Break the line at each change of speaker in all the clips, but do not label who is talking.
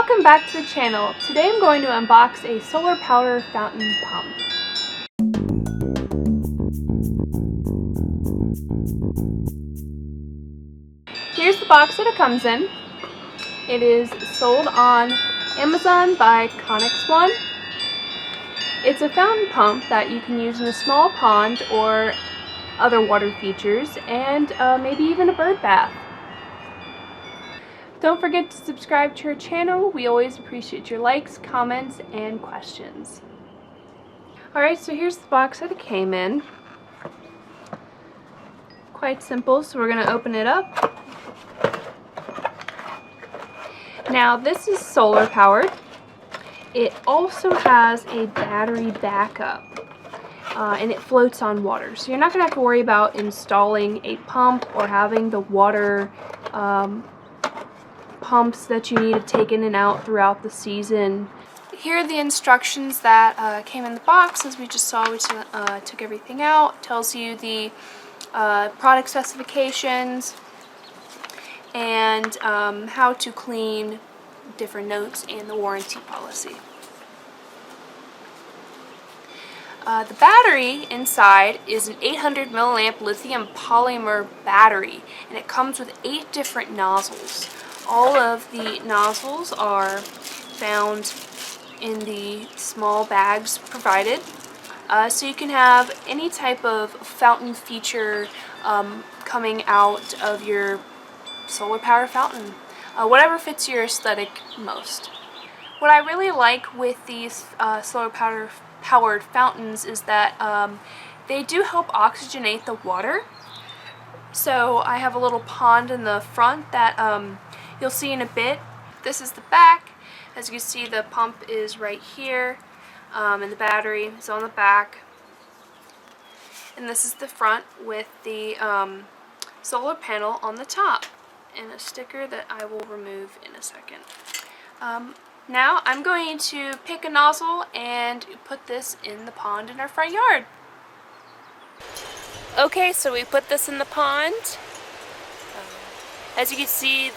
Welcome back to the channel. Today I'm going to unbox a solar powder fountain pump. Here's the box that it comes in. It is sold on Amazon by Conxwan. It's a fountain pump that you can use in a small pond or other water features, and maybe even a bird bath. Don't forget to subscribe to our channel. We always appreciate your likes, comments, and questions. Alright, so here's the box that it came in. Quite simple, so we're going to open it up. Now this is solar powered. It also has a battery backup. And it floats on water, so you're not going to have to worry about installing a pump or having the water pumps that you need to take in and out throughout the season. Here are the instructions that came in the box. As we just saw, we took everything out. It tells you the product specifications and how to clean, different notes, and the warranty policy. The battery inside is an 800 milliamp lithium polymer battery, and it comes with 8 different nozzles. All of the nozzles are found in the small bags provided, so you can have any type of fountain feature coming out of your solar power fountain, whatever fits your aesthetic most. What I really like with these solar powered fountains is that they do help oxygenate the water. So I have a little pond in the front that you'll see in a bit. This is the back. As you can see, the pump is right here, and the battery is on the back. And this is the front with the solar panel on the top, and a sticker that I will remove in a second. Now I'm going to pick a nozzle and put this in the pond in our front yard. Okay, so we put this in the pond. As you can see,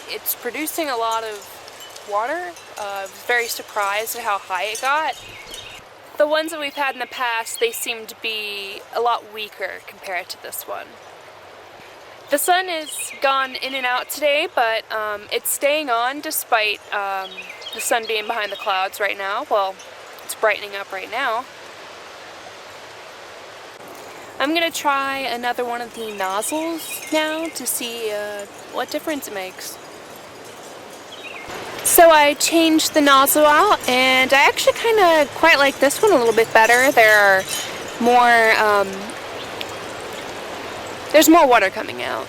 it's producing a lot of water. I was very surprised at how high it got. The ones that we've had in the past, they seem to be a lot weaker compared to this one. The sun has gone in and out today, but it's staying on despite the sun being behind the clouds right now. Well, it's brightening up right now. I'm going to try another one of the nozzles now to see what difference it makes. So I changed the nozzle out, and I actually kind of quite like this one a little bit better. There's more water coming out.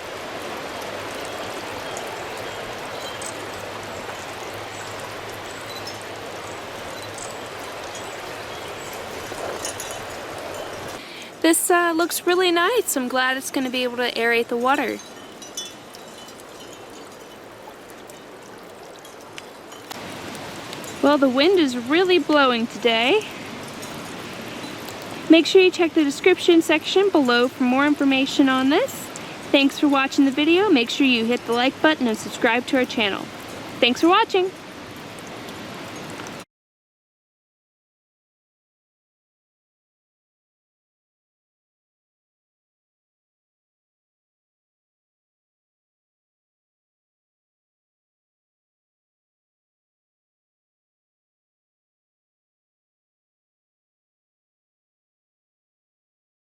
This looks really nice. I'm glad it's going to be able to aerate the water. Well, the wind is really blowing today. Make sure you check the description section below for more information on this. Thanks for watching the video. Make sure you hit the like button and subscribe to our channel. Thanks for watching.